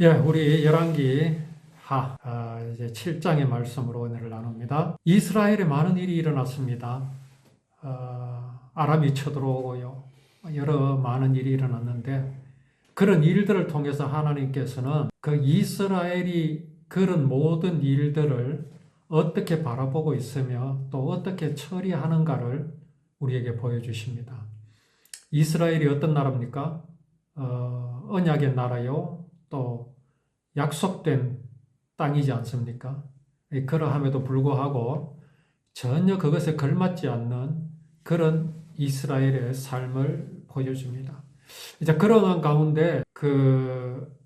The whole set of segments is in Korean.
우리 열왕기 이제 7장의 말씀으로 오늘을 나눕니다. 이스라엘에 많은 일이 일어났습니다. 아람이 쳐들어오고요. 여러 많은 일이 일어났는데 그런 일들을 통해서 하나님께서는 그 이스라엘이 그런 모든 일들을 어떻게 바라보고 있으며 또 어떻게 처리하는가를 우리에게 보여주십니다. 이스라엘이 어떤 나라입니까? 언약의 나라요. 또 약속된 땅이지 않습니까? 그러함에도 불구하고 전혀 그것에 걸맞지 않는 그런 이스라엘의 삶을 보여줍니다. 이제 그런 가운데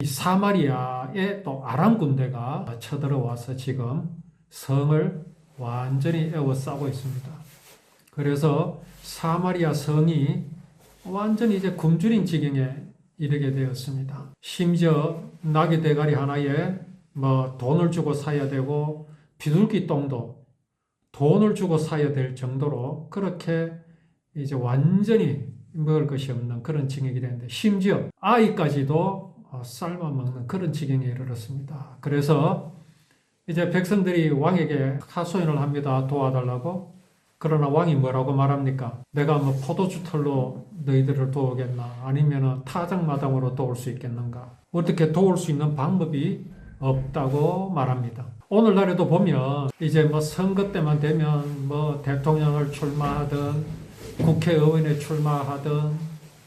이 사마리아에 또 아람 군대가 쳐들어와서 지금 성을 완전히 에워싸고 있습니다. 그래서 사마리아 성이 완전히 이제 굶주린 지경에 이르게 되었습니다. 심지어 나귀 대가리 하나에 돈을 주고 사야 되고 비둘기 똥도 돈을 주고 사야 될 정도로 그렇게 이제 완전히 먹을 것이 없는 그런 지경이 되는데 심지어 아이까지도 삶아 먹는 그런 지경에 이르렀습니다. 그래서 이제 백성들이 왕에게 하소연을 합니다. 도와달라고. 그러나 왕이 뭐라고 말합니까? 내가 포도주 털로 너희들을 도우겠나? 아니면 타작마당으로 도울 수 있겠는가? 어떻게 도울 수 있는 방법이 없다고 말합니다. 오늘날에도 보면 이제 선거 때만 되면 대통령을 출마하든 국회의원에 출마하든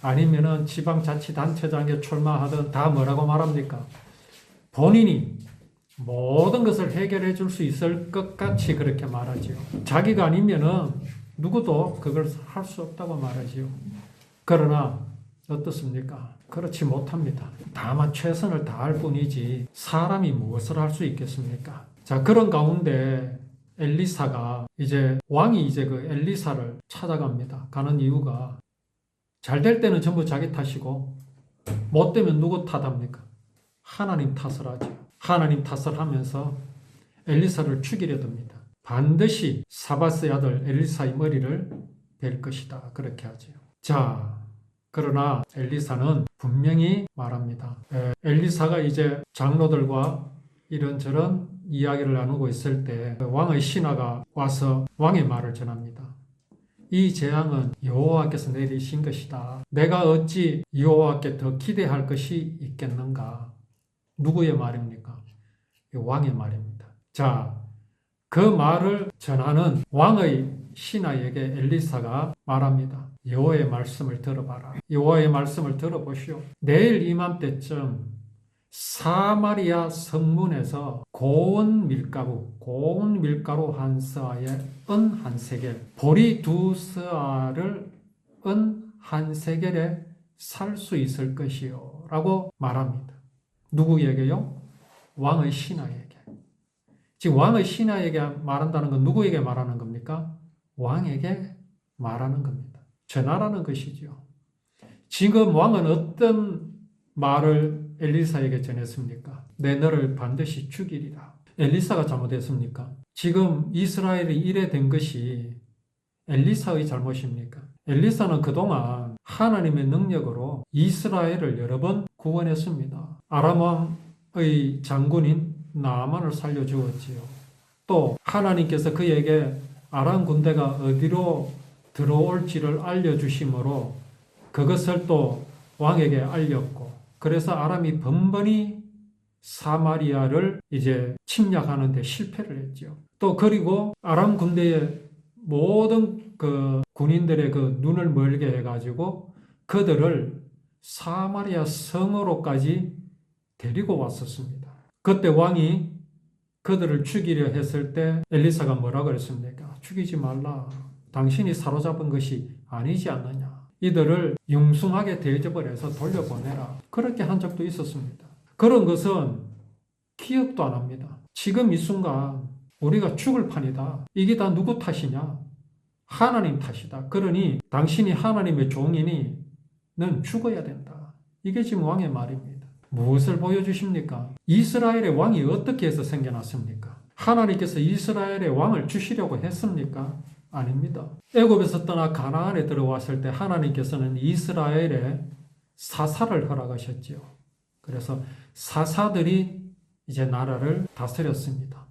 아니면은 지방자치단체장에 출마하든 다 뭐라고 말합니까? 본인이 모든 것을 해결해 줄 수 있을 것 같이 그렇게 말하지요. 자기가 아니면은 누구도 그걸 할 수 없다고 말하지요. 그러나 어떻습니까? 그렇지 못합니다. 다만 최선을 다할 뿐이지 사람이 무엇을 할 수 있겠습니까? 자, 그런 가운데 엘리사가 왕이 그 엘리사를 찾아갑니다. 가는 이유가 잘 될 때는 전부 자기 탓이고 못 되면 누구 탓합니까? 하나님 탓을 하죠. 하나님 탓을 하면서 엘리사를 죽이려 듭니다. 반드시 사밧의 아들 엘리사의 머리를 벨 것이다. 그렇게 하죠. 자, 그러나 엘리사는 분명히 말합니다. 엘리사가 이제 장로들과 이런저런 이야기를 나누고 있을 때 왕의 신하가 와서 왕의 말을 전합니다. 이 재앙은 여호와께서 내리신 것이다. 내가 어찌 여호와께 더 기대할 것이 있겠는가? 누구의 말입니까? 왕의 말입니다. 자, 그 말을 전하는 왕의 신하에게 엘리사가 말합니다. 여호와의 말씀을 들어봐라. 여호와의 말씀을 들어보시오. 내일 이맘때쯤 사마리아 성문에서 고운 밀가루 한 서아에 은 한 세겔, 보리 두 서아를 은 한 세겔에 살 수 있을 것이요 라고 말합니다. 누구에게요? 왕의 신하에게. 지금 왕의 신하에게 말한다는 건 누구에게 말하는 겁니까? 왕에게 말하는 겁니다. 전하라는 것이죠. 지금 왕은 어떤 말을 엘리사에게 전했습니까? 내 너를 반드시 죽이리라. 엘리사가 잘못했습니까? 지금 이스라엘이 이래 된 것이 엘리사의 잘못입니까? 엘리사는 그동안 하나님의 능력으로 이스라엘을 여러 번 구원했습니다. 아람 왕의 장군인 나아만을 살려주었지요. 또 하나님께서 그에게 아람 군대가 어디로 들어올지를 알려주심으로 그것을 또 왕에게 알렸고, 그래서 아람이 번번이 사마리아를 이제 침략하는 데 실패를 했죠. 또 그리고 아람 군대의 모든 군인들의 눈을 멀게 해가지고 그들을 사마리아 성으로까지 데리고 왔었습니다. 그때 왕이 그들을 죽이려 했을 때 엘리사가 뭐라 그랬습니까? 죽이지 말라. 당신이 사로잡은 것이 아니지 않느냐. 이들을 융숭하게 대접을 해서 돌려보내라. 그렇게 한 적도 있었습니다. 그런 것은 기억도 안 합니다. 지금 이 순간 우리가 죽을 판이다. 이게 다 누구 탓이냐? 하나님 탓이다. 그러니 당신이 하나님의 종이니 넌 죽어야 된다. 이게 지금 왕의 말입니다. 무엇을 보여주십니까? 이스라엘의 왕이 어떻게 해서 생겨났습니까? 하나님께서 이스라엘의 왕을 주시려고 했습니까? 아닙니다. 애굽에서 떠나 가나안에 들어왔을 때 하나님께서는 이스라엘에 사살을 허락하셨지요. 그래서 사사들이 이제 나라를 다스렸습니다.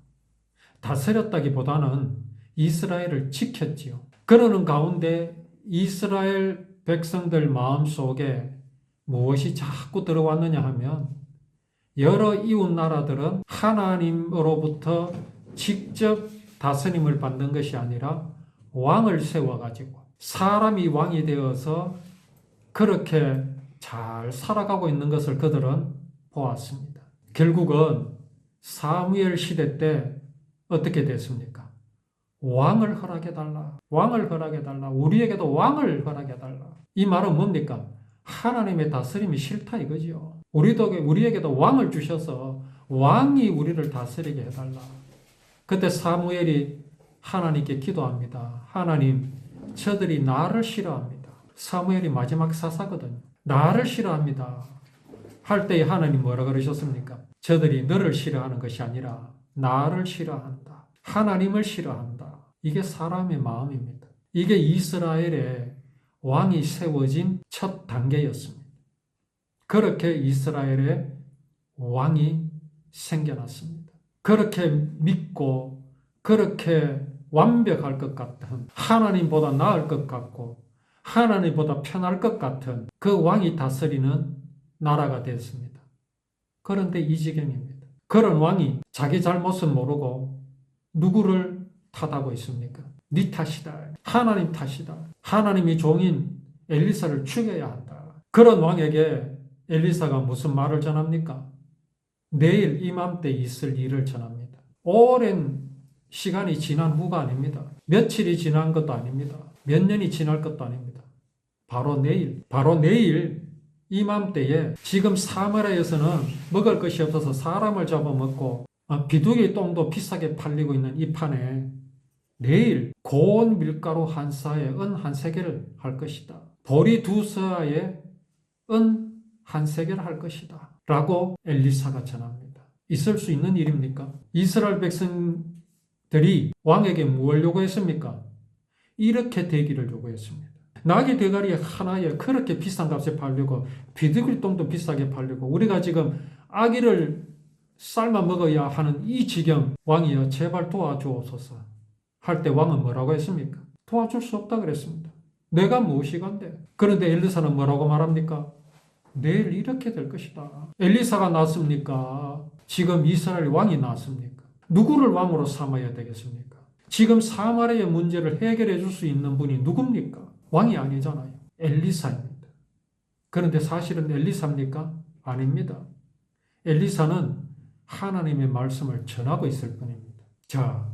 다스렸다기보다는 이스라엘을 지켰지요. 그러는 가운데 이스라엘 백성들 마음속에 무엇이 자꾸 들어왔느냐 하면 여러 이웃 나라들은 하나님으로부터 직접 다스림을 받는 것이 아니라 왕을 세워가지고 사람이 왕이 되어서 그렇게 잘 살아가고 있는 것을 그들은 보았습니다. 결국은 사무엘 시대 때 어떻게 됐습니까? 왕을 허락해달라. 왕을 허락해달라. 우리에게도 왕을 허락해달라. 이 말은 뭡니까? 하나님의 다스림이 싫다 이거지요. 우리에게도 왕을 주셔서 왕이 우리를 다스리게 해달라. 그때 사무엘이 하나님께 기도합니다. 하나님, 저들이 나를 싫어합니다. 사무엘이 마지막 사사거든요. 나를 싫어합니다. 할 때에 하나님 뭐라 그러셨습니까? 저들이 너를 싫어하는 것이 아니라 나를 싫어한다. 하나님을 싫어한다. 이게 사람의 마음입니다. 이게 이스라엘의 왕이 세워진 첫 단계였습니다. 그렇게 이스라엘의 왕이 생겨났습니다. 그렇게 믿고 그렇게 완벽할 것 같은, 하나님보다 나을 것 같고 하나님보다 편할 것 같은 그 왕이 다스리는 나라가 됐습니다. 그런데 이 지경입니다. 그런 왕이 자기 잘못은 모르고 누구를 탓하고 있습니까? 네 탓이다. 하나님 탓이다. 하나님이 종인 엘리사를 죽여야 한다. 그런 왕에게 엘리사가 무슨 말을 전합니까? 내일 이맘때 있을 일을 전합니다. 오랜 시간이 지난 후가 아닙니다. 며칠이 지난 것도 아닙니다. 몇 년이 지날 것도 아닙니다. 바로 내일 이맘때에 지금 사마리아에서는 먹을 것이 없어서 사람을 잡아먹고 비둘기 똥도 비싸게 팔리고 있는 이 판에 내일 고운 밀가루 한 사에 은 한 세겔을 할 것이다. 보리 두 사에 은 한 세겔 할 것이다. 라고 엘리사가 전합니다. 있을 수 있는 일입니까? 이스라엘 백성들이 왕에게 무엇을 요구했습니까? 이렇게 되기를 요구했습니다. 나귀 대가리 하나에 그렇게 비싼 값에 팔리고 비둘기 똥도 비싸게 팔리고 우리가 지금 아기를 삶아 먹어야 하는 이 지경, 왕이여 제발 도와주옵소서 할 때 왕은 뭐라고 했습니까? 도와줄 수 없다 그랬습니다. 내가 무엇이간데? 그런데 엘리사는 뭐라고 말합니까? 내일 이렇게 될 것이다. 엘리사가 났습니까? 지금 이스라엘 왕이 났습니까? 누구를 왕으로 삼아야 되겠습니까? 지금 사마리아의 문제를 해결해 줄 수 있는 분이 누굽니까? 왕이 아니잖아요. 엘리사입니다. 그런데 사실은 엘리사입니까? 아닙니다. 엘리사는 하나님의 말씀을 전하고 있을 뿐입니다. 자,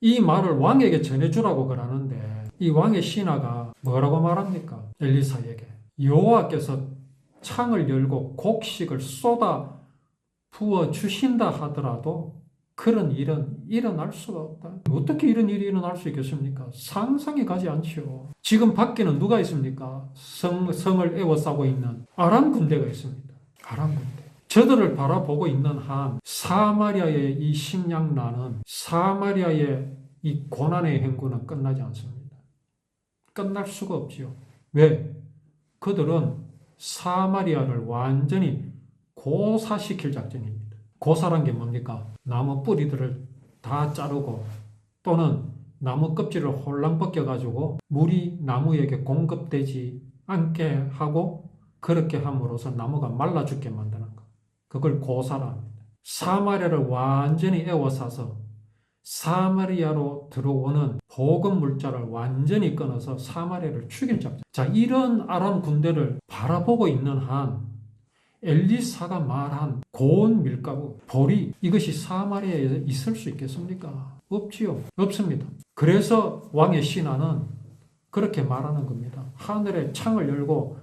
이 말을 왕에게 전해주라고 그러는데 이 왕의 신하가 뭐라고 말합니까? 엘리사에게 여호와께서 창을 열고 곡식을 쏟아 부어 주신다 하더라도 그런 일은 일어날 수가 없다. 어떻게 이런 일이 일어날 수 있겠습니까? 상상이 가지 않죠. 지금 밖에는 누가 있습니까? 성을 에워싸고 있는 아람 군대가 있습니다. 아람 군대. 저들을 바라보고 있는 한 사마리아의 이 식량난은, 사마리아의 이 고난의 행군은 끝나지 않습니다. 끝날 수가 없지요. 왜? 그들은 사마리아를 완전히 고사시킬 작전입니다. 고사란 게 뭡니까? 나무 뿌리들을 다 자르고 또는 나무 껍질을 홀랑 벗겨가지고 물이 나무에게 공급되지 않게 하고 그렇게 함으로써 나무가 말라 죽게 만드는 것. 그걸 고사라 합니다. 사마리아를 완전히 에워싸서 사마리아로 들어오는 복음 물자를 완전히 끊어서 사마리아를 죽일 작전. 자, 이런 아람 군대를 바라보고 있는 한 엘리사가 말한 고운 밀가루, 보리, 이것이 사마리아에 있을 수 있겠습니까? 없지요. 없습니다. 그래서 왕의 신하는 그렇게 말하는 겁니다. 하늘에 창을 열고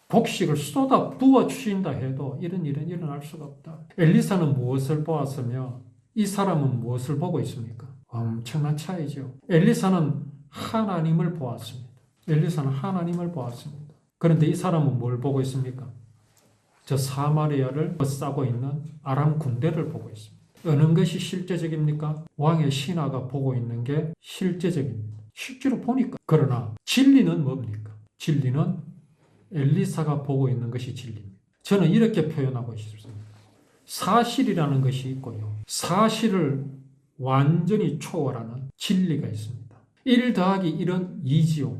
곡식을 쏟아 부어 주신다 해도 이런 일은 일어날 수가 없다. 엘리사는 무엇을 보았으며 이 사람은 무엇을 보고 있습니까? 엄청난 차이죠. 엘리사는 하나님을 보았습니다. 엘리사는 하나님을 보았습니다. 그런데 이 사람은 뭘 보고 있습니까? 저 사마리아를 싸고 있는 아람 군대를 보고 있습니다. 어느 것이 실제적입니까? 왕의 신하가 보고 있는 게 실제적입니다. 실제로 보니까. 그러나 진리는 뭡니까? 진리는 엘리사가 보고 있는 것이 진리입니다. 저는 이렇게 표현하고 싶습니다. 사실이라는 것이 있고요. 사실을 완전히 초월하는 진리가 있습니다. 1 더하기 1은 2지요.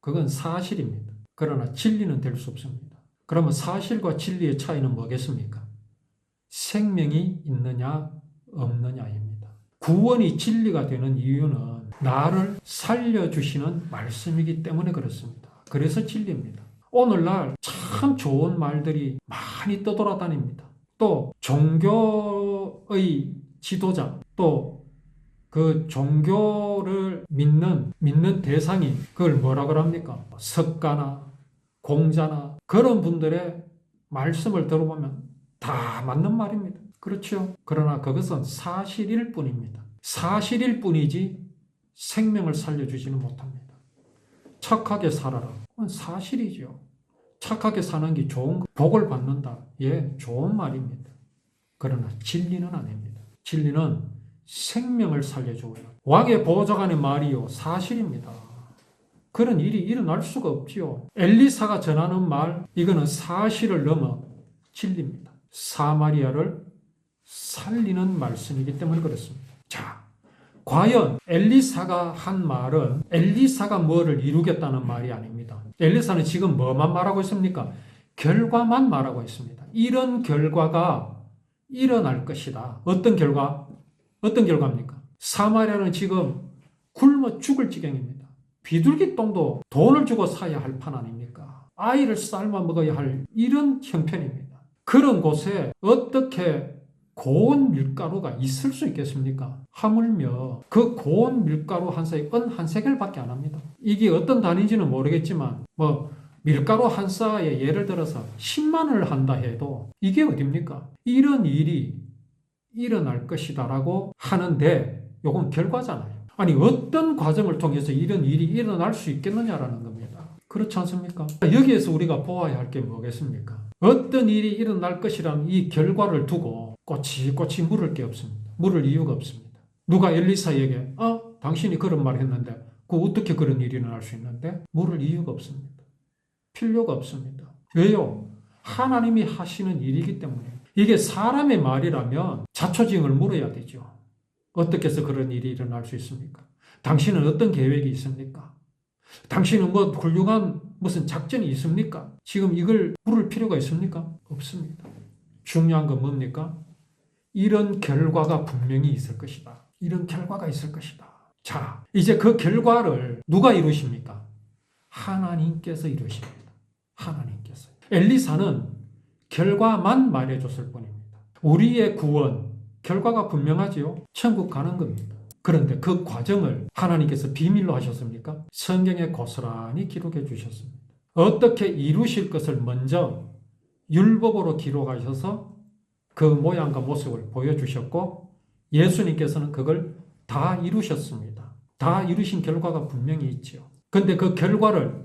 그건 사실입니다. 그러나 진리는 될 수 없습니다. 그러면 사실과 진리의 차이는 뭐겠습니까? 생명이 있느냐 없느냐입니다. 구원이 진리가 되는 이유는 나를 살려주시는 말씀이기 때문에 그렇습니다. 그래서 진리입니다. 오늘날 참 좋은 말들이 많이 떠돌아다닙니다. 또 종교의 지도자, 또 그 종교를 믿는 대상이 그걸 뭐라 그럽니까? 석가나 공자나 그런 분들의 말씀을 들어보면 다 맞는 말입니다. 그렇죠? 그러나 그것은 사실일 뿐입니다. 사실일 뿐이지 생명을 살려주지는 못합니다. 착하게 살아라. 그건 사실이죠. 착하게 사는 게 좋은 거, 복을 받는다. 예, 좋은 말입니다. 그러나 진리는 아닙니다. 진리는 생명을 살려줘요. 왕의 보좌관의 말이요, 사실입니다. 그런 일이 일어날 수가 없지요. 엘리사가 전하는 말, 이거는 사실을 넘어 진리입니다. 사마리아를 살리는 말씀이기 때문에 그렇습니다. 자, 과연 엘리사가 한 말은 엘리사가 뭐를 이루겠다는 말이 아닙니다. 엘리사는 지금 뭐만 말하고 있습니까? 결과만 말하고 있습니다. 이런 결과가 일어날 것이다. 어떤 결과? 어떤 결과입니까? 사마리아는 지금 굶어 죽을 지경입니다. 비둘기똥도 돈을 주고 사야 할 판 아닙니까? 아이를 삶아 먹어야 할 이런 형편입니다. 그런 곳에 어떻게 고운 밀가루가 있을 수 있겠습니까? 하물며 그 고운 밀가루 한 사에 은 한 세겔밖에 안 합니다. 이게 어떤 단위인지는 모르겠지만 밀가루 한 사에 예를 들어서 10만 원을 한다 해도 이게 어딥니까? 이런 일이 일어날 것이다라고 하는데 이건 결과잖아요. 아니 어떤 과정을 통해서 이런 일이 일어날 수 있겠느냐라는 겁니다. 그렇지 않습니까? 여기에서 우리가 보아야 할 게 뭐겠습니까? 어떤 일이 일어날 것이라는 이 결과를 두고 꼬치꼬치 물을 게 없습니다. 물을 이유가 없습니다. 누가 엘리사에게 당신이 그런 말 했는데 어떻게 그런 일이 일어날 수 있는데? 물을 이유가 없습니다. 필요가 없습니다. 왜요? 하나님이 하시는 일이기 때문에. 이게 사람의 말이라면 자초지종을 물어야 되죠. 어떻게 해서 그런 일이 일어날 수 있습니까? 당신은 어떤 계획이 있습니까? 당신은 훌륭한 무슨 작전이 있습니까? 지금 이걸 물을 필요가 있습니까? 없습니다. 중요한 건 뭡니까? 이런 결과가 분명히 있을 것이다. 이런 결과가 있을 것이다. 자, 이제 그 결과를 누가 이루십니까? 하나님께서 이루십니다. 하나님께서. 엘리사는 결과만 말해줬을 뿐입니다. 우리의 구원, 결과가 분명하지요. 천국 가는 겁니다. 그런데 그 과정을 하나님께서 비밀로 하셨습니까? 성경에 고스란히 기록해 주셨습니다. 어떻게 이루실 것을 먼저 율법으로 기록하셔서 그 모양과 모습을 보여주셨고 예수님께서는 그걸 다 이루셨습니다. 다 이루신 결과가 분명히 있죠. 그런데 그 결과를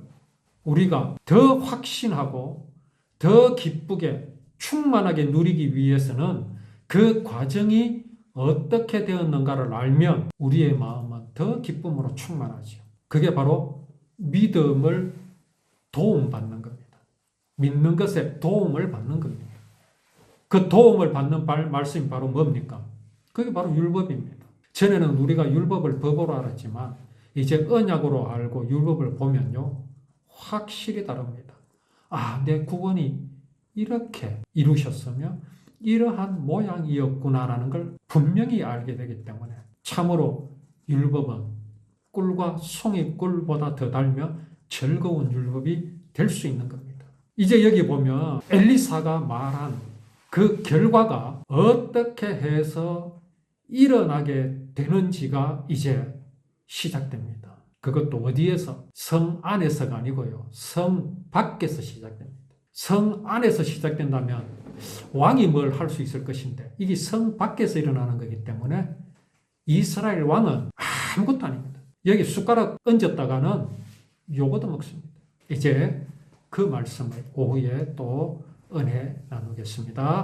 우리가 더 확신하고 더 기쁘게 충만하게 누리기 위해서는 그 과정이 어떻게 되었는가를 알면 우리의 마음은 더 기쁨으로 충만하죠. 그게 바로 믿음을 도움받는 겁니다. 믿는 것에 도움을 받는 겁니다. 그 도움을 받는 말씀이 바로 뭡니까? 그게 바로 율법입니다. 전에는 우리가 율법을 법으로 알았지만 이제 언약으로 알고 율법을 보면요. 확실히 다릅니다. 내 구원이 이렇게 이루셨으며 이러한 모양이었구나라는 걸 분명히 알게 되기 때문에 참으로 율법은 꿀과 송이꿀보다 더 달며 즐거운 율법이 될 수 있는 겁니다. 이제 여기 보면 엘리사가 말한 그 결과가 어떻게 해서 일어나게 되는지가 이제 시작됩니다. 그것도 어디에서? 성 안에서가 아니고요. 성 밖에서 시작됩니다. 성 안에서 시작된다면 왕이 뭘 할 수 있을 것인데 이게 성 밖에서 일어나는 거기 때문에 이스라엘 왕은 아무것도 아닙니다. 여기 숟가락 얹었다가는 요거도 먹습니다. 이제 그 말씀을 오후에 또 은혜 나누겠습니다.